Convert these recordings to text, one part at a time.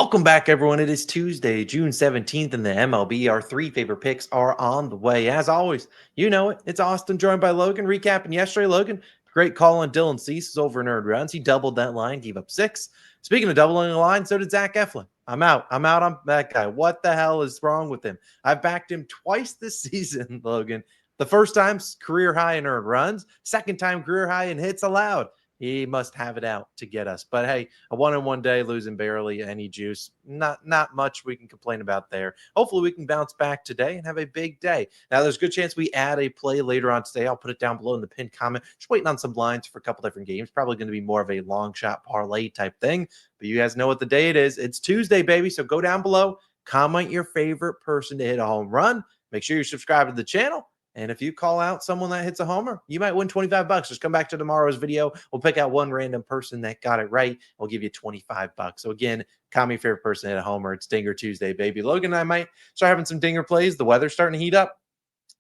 Welcome back, everyone. It is Tuesday, June 17th, and the MLB. Our three favorite picks are on the way. As always, you know it. It's Austin joined by Logan. Recapping yesterday, Logan, great call on Dylan Cease over in earned runs. He doubled that line, gave up 6. Speaking of doubling the line, so did Zach Eflin. I'm out on that guy. What the hell is wrong with him? I've backed him twice this season, Logan. The first time, career high in earned runs. Second time, career high in hits allowed. He must have it out to get us. But hey, a 1-in-1 day, losing barely any juice. Not much we can complain about there. Hopefully we can bounce back today and have a big day. Now, there's a good chance we add a play later on today. I'll put it down below in the pinned comment. Just waiting on some lines for a couple different games. Probably going to be more of a long shot parlay type thing. But you guys know what the day it is. It's Tuesday, baby. So go down below, comment your favorite person to hit a home run. Make sure you subscribe to the channel. And if you call out someone that hits a homer, you might win $25. Just come back to tomorrow's video. We'll pick out one random person that got it right. We'll give you $25. So again, comment your favorite person hit a homer. It's Dinger Tuesday, baby. Logan and I might start having some dinger plays. The weather's starting to heat up.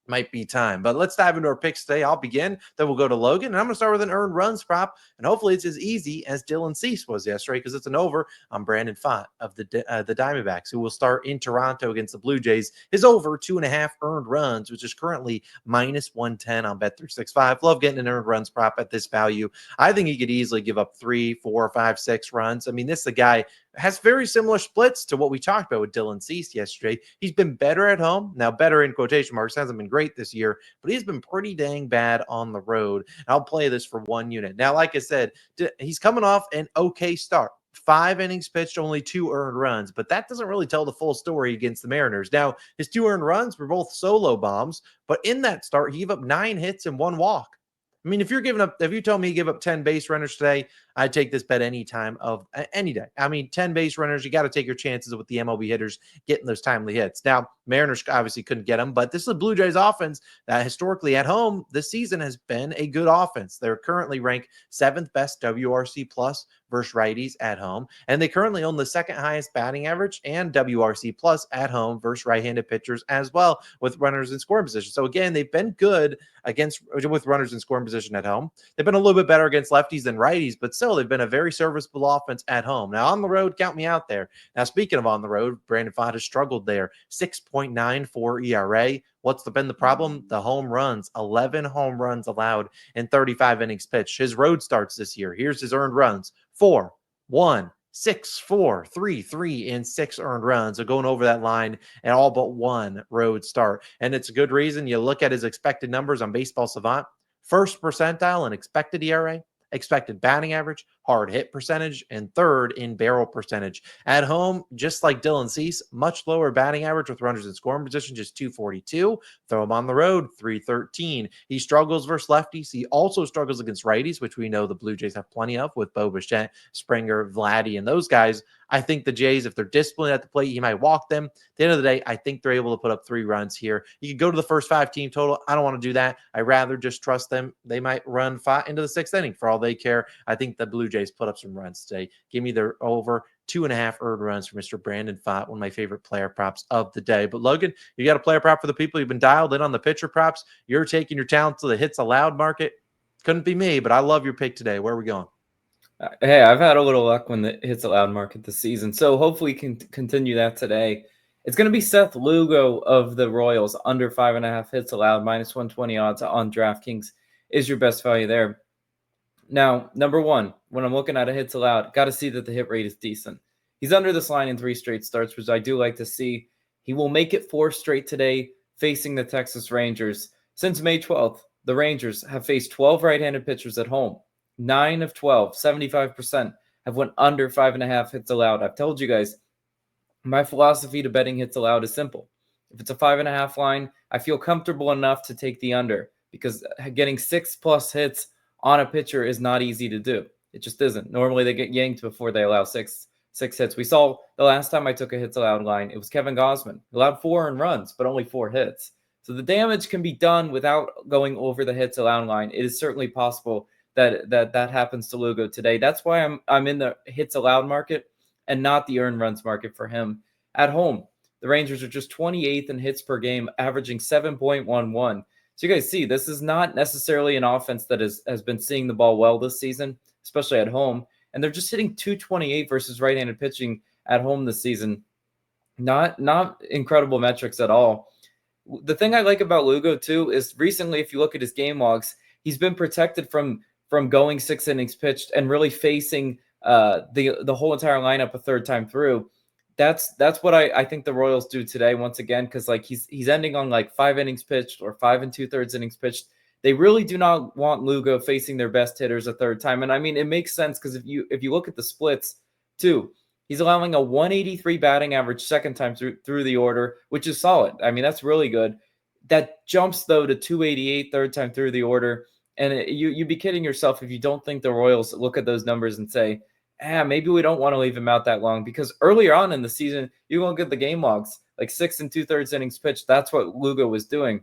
Might be time. But let's dive into our picks today. I'll begin. Then we'll go to Logan. And I'm going to start with an earned runs prop. And hopefully it's as easy as Dylan Cease was yesterday because it's an over on Brandon Pfaadt of the Diamondbacks, who will start in Toronto against the Blue Jays. His over 2.5 earned runs, which is currently minus 110 on Bet365. Love getting an earned runs prop at this value. I think he could easily give up 3, 4, 5, 6 runs. I mean, this is a guy has very similar splits to what we talked about with Dylan Cease yesterday. He's been better at home. Now, better in quotation marks, hasn't been great this year, but he's been pretty dang bad on the road. And I'll play this for 1 unit. Now, like I said, he's coming off an okay start. 5 innings pitched, only 2 earned runs, but that doesn't really tell the full story against the Mariners. Now, his 2 earned runs were both solo bombs, but in that start, he gave up 9 hits and 1 walk. I mean, if you told me you give up 10 base runners today, I'd take this bet any time of any day. I mean, 10 base runners, you got to take your chances with the MLB hitters getting those timely hits. Now, Mariners obviously couldn't get them, but this is a Blue Jays offense that historically at home this season has been a good offense. They're currently ranked 7th best WRC plus versus righties at home, and they currently own the 2nd highest batting average and WRC plus at home versus right-handed pitchers as well with runners in scoring position. So again, they've been good with runners in scoring position at home. They've been a little bit better against lefties than righties, but still they've been a very serviceable offense at home. Now on the road, count me out there. Now speaking of on the road, Brandon Pfaadt has struggled there. 6.94 ERA. What's been the problem? The home runs. 11 home runs allowed in 35 innings pitched. His road starts this year. Here's his earned runs. 4, 1, 6, 4, 3, 3, and 6 earned runs. So going over that line and all but 1 road start. And it's a good reason. You look at his expected numbers on Baseball Savant. First percentile in expected ERA, expected batting average, hard hit percentage, and 3rd in barrel percentage. At home, just like Dylan Cease, much lower batting average with runners in scoring position, just 242. Throw him on the road, 313. He struggles versus lefties. He also struggles against righties, which we know the Blue Jays have plenty of with Bo Bichette, Springer, Vladdy, and those guys. I think the Jays, if they're disciplined at the plate, he might walk them. At the end of the day, I think they're able to put up 3 runs here. You could go to the first 5 team total. I don't want to do that. I rather just trust them. They might run 5 into the 6th inning for all they care. I think the Blue Jays put up some runs today. Give me their over 2.5 earned runs for Mr. Brandon Pfaadt, one of my favorite player props of the day. But Logan, you got a player prop for the people who've been dialed in on the pitcher props. You're taking your talent to the hits allowed market. Couldn't be me, but I love your pick today. Where are we going? Hey, I've had a little luck when the hits allowed market this season, so hopefully we can continue that today. It's going to be Seth Lugo of the Royals, under 5.5 hits allowed, minus 120 odds on DraftKings is your best value there. Now, number 1, when I'm looking at a hits allowed, got to see that the hit rate is decent. He's under this line in 3 straight starts, which I do like to see. He will make it 4 straight today, facing the Texas Rangers. Since May 12th, the Rangers have faced 12 right-handed pitchers at home. 9 of 12, 75%, have went under 5.5 hits allowed. I've told you guys, my philosophy to betting hits allowed is simple. If it's a 5.5 line, I feel comfortable enough to take the under because getting 6+ hits on a pitcher is not easy to do. It just isn't. Normally they get yanked before they allow six hits. We saw the last time I took a hits allowed line, it was Kevin Gausman. He allowed 4 earned runs, but only 4 hits. So the damage can be done without going over the hits allowed line. It is certainly possible that happens to Lugo today. That's why I'm in the hits allowed market and not the earned runs market for him. At home, the Rangers are just 28th in hits per game, averaging 7.11. So you guys see, this is not necessarily an offense that has been seeing the ball well this season, especially at home. And they're just hitting 228 versus right-handed pitching at home this season. Not incredible metrics at all. The thing I like about Lugo too is recently, if you look at his game logs, he's been protected from going 6 innings pitched and really facing the whole entire lineup a third time through. That's what I think the Royals do today once again, because like he's ending on like 5 innings pitched or 5 2/3 innings pitched. They really do not want Lugo facing their best hitters a third time, and I mean it makes sense because if you look at the splits too, he's allowing a 183 batting average second time through the order, which is solid. I mean that's really good. That jumps though to 288 third time through the order, and you'd be kidding yourself if you don't think the Royals look at those numbers and say, maybe we don't want to leave him out that long, because earlier on in the season, you won't get the game logs, like 6 2/3 innings pitched. That's what Lugo was doing.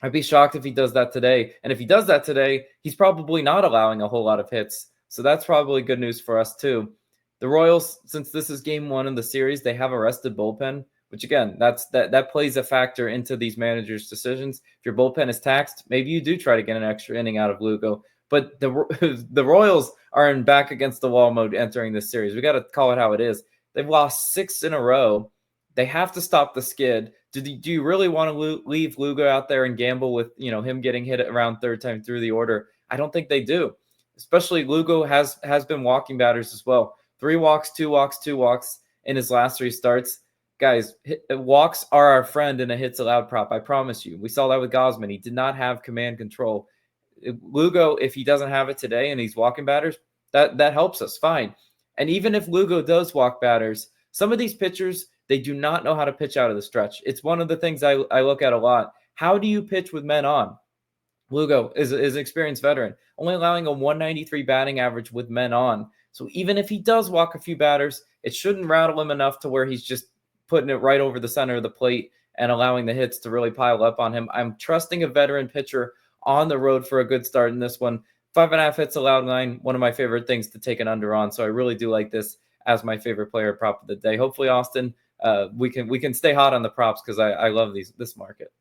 I'd be shocked if he does that today. And if he does that today, he's probably not allowing a whole lot of hits. So that's probably good news for us too. The Royals, since this is game 1 in the series, they have a rested bullpen, which again, that plays a factor into these managers' decisions. If your bullpen is taxed, maybe you do try to get an extra inning out of Lugo. But the Royals are in back against the wall mode entering this series. We got to call it how it is. They've lost 6 in a row. They have to stop the skid. Do you really want to leave Lugo out there and gamble with him getting hit around third time through the order? I don't think they do. Especially Lugo has been walking batters as well. 3 walks, 2 walks, 2 walks in his last 3 starts. Guys, walks are our friend in a hits allowed prop. I promise you. We saw that with Gausman. He did not have command control. Lugo, if he doesn't have it today and he's walking batters, that helps us. Fine. And even if Lugo does walk batters, some of these pitchers, they do not know how to pitch out of the stretch. It's one of the things I look at a lot. How do you pitch with men on? Lugo is an experienced veteran, only allowing a 193 batting average with men on. So even if he does walk a few batters, it shouldn't rattle him enough to where he's just putting it right over the center of the plate and allowing the hits to really pile up on him. I'm trusting a veteran pitcher on the road for a good start in this one. 5.5 hits allowed 9, one of my favorite things to take an under on. So I really do like this as my favorite player prop of the day. Hopefully, Austin, we can stay hot on the props because I love this market.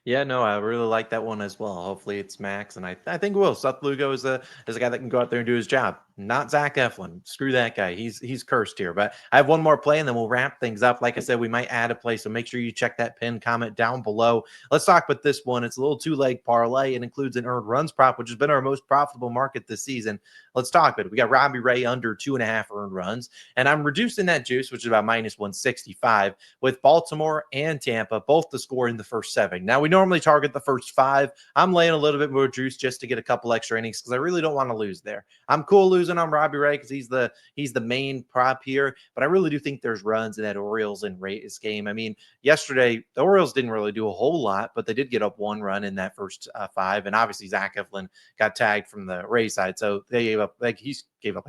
Yeah, no, I really like that one as well. Hopefully it's Max, and I think we'll. Seth Lugo is a guy that can go out there and do his job. Not Zach Eflin. Screw that guy. He's cursed here. But I have one more play, and then we'll wrap things up. Like I said, we might add a play, so make sure you check that pin comment down below. Let's talk about this one. It's a little 2-leg parlay. It includes an earned runs prop, which has been our most profitable market this season. Let's talk about it. We got Robbie Ray under 2.5 earned runs, and I'm reducing that juice, which is about -165, with Baltimore and Tampa both to score in the first 7. Now we normally target the first 5. I'm laying a little bit more juice just to get a couple extra innings because I really don't want to lose there. I'm cool losing on Robbie Ray because he's the main prop here, but I really do think there's runs in that Orioles and Rays game. I mean, yesterday the Orioles didn't really do a whole lot, but they did get up 1 run in that first 5, and obviously Zach Eflin got tagged from the Rays side, so they gave up like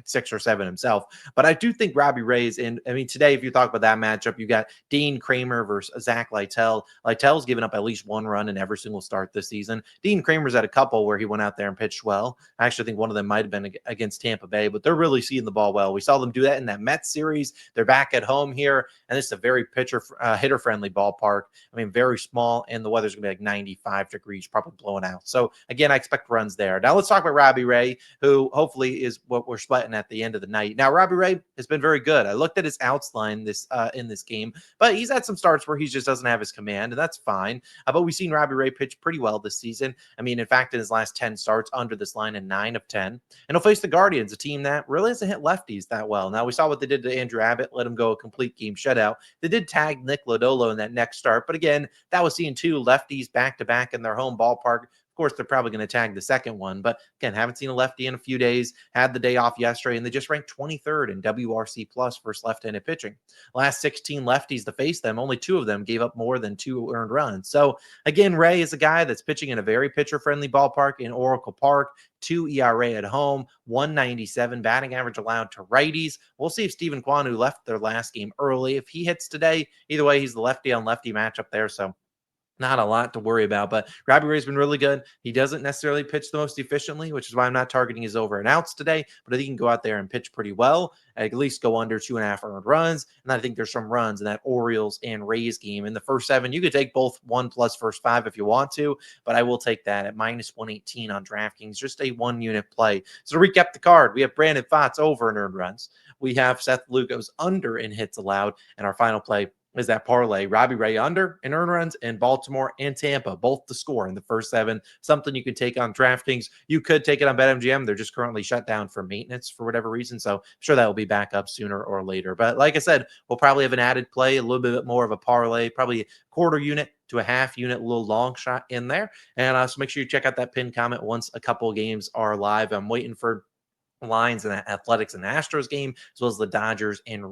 6 or 7 himself. But I do think Robbie Ray is in. I mean, today if you talk about that matchup, you got Dean Kramer versus Zach Lytle. Lytle's given up at least 1 run in every single start this season. Dean Kramer's had a couple where he went out there and pitched well. I actually think one of them might have been against Tampa Bay, but they're really seeing the ball well. We saw them do that in that Mets series. They're back at home here, and it's a very hitter-friendly ballpark. I mean, very small, and the weather's going to be like 95 degrees, probably blowing out. So, again, I expect runs there. Now, let's talk about Robbie Ray, who hopefully is what we're sweating at the end of the night. Now, Robbie Ray has been very good. I looked at his outs line in this game, but he's had some starts where he just doesn't have his command, and that's fine. But we've seen Robbie Ray pitch pretty well this season. I mean, in fact, in his last 10 starts under this line in 9 of 10. And he'll face the Guardians, a team that really hasn't hit lefties that well. Now, we saw what they did to Andrew Abbott, let him go a complete game shutout. They did tag Nick Lodolo in that next start, but again, that was seeing 2 lefties back-to-back in their home ballpark. Of course, they're probably going to tag the second one, but again, haven't seen a lefty in a few days, had the day off yesterday, and they just ranked 23rd in WRC plus versus left-handed pitching. Last 16 lefties to face them, only 2 of them gave up more than 2 earned runs. So again, Ray is a guy that's pitching in a very pitcher-friendly ballpark in Oracle Park. 2 ERA at home, 197 batting average allowed to righties. We'll see if Stephen Kwan, who left their last game early, if he hits today. Either way, he's the lefty on lefty matchup there, so not a lot to worry about. But Robbie Ray's been really good. He doesn't necessarily pitch the most efficiently, which is why I'm not targeting his over and outs today, but I think he can go out there and pitch pretty well, at least go under 2.5 earned runs. And I think there's some runs in that Orioles and Rays game in the first 7. You could take both 1 plus first 5 if you want to, but I will take that at -118 on DraftKings, just a 1-unit play. So to recap the card, we have Brandon Pfaadt over in earned runs. we have Seth Lugo's under in hits allowed. And our final play is that parlay. Robbie Ray under in earn runs, and Baltimore and Tampa both to score in the first 7. Something you can take on DraftKings. You could take it on BetMGM. They're just currently shut down for maintenance for whatever reason. So I'm sure that will be back up sooner or later. But like I said, we'll probably have an added play, a little bit more of a parlay, probably a quarter unit to a half unit, a little long shot in there. And so make sure you check out that pinned comment once a couple of games are live. I'm waiting for lines in the Athletics and Astros game, as well as the Dodgers and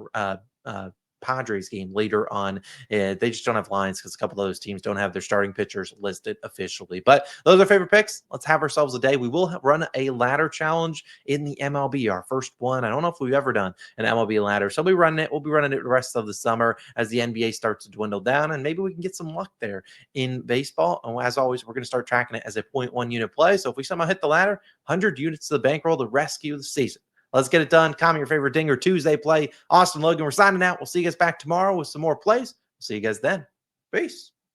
Padres game later on. They just don't have lines because a couple of those teams don't have their starting pitchers listed officially. But those are favorite picks. Let's have ourselves a day. We will run a ladder challenge in the MLB, our first one. I don't know if we've ever done an MLB ladder, so we'll be running it. We'll be running it the rest of the summer as the NBA starts to dwindle down, and maybe we can get some luck there in baseball. And as always, we're going to start tracking it as a 0.1 unit play. So if we somehow hit the ladder, 100 units to the bankroll to rescue the season. Let's get it done. Comment your favorite Dinger Tuesday play. Austin Logan, we're signing out. We'll see you guys back tomorrow with some more plays. We'll see you guys then. Peace.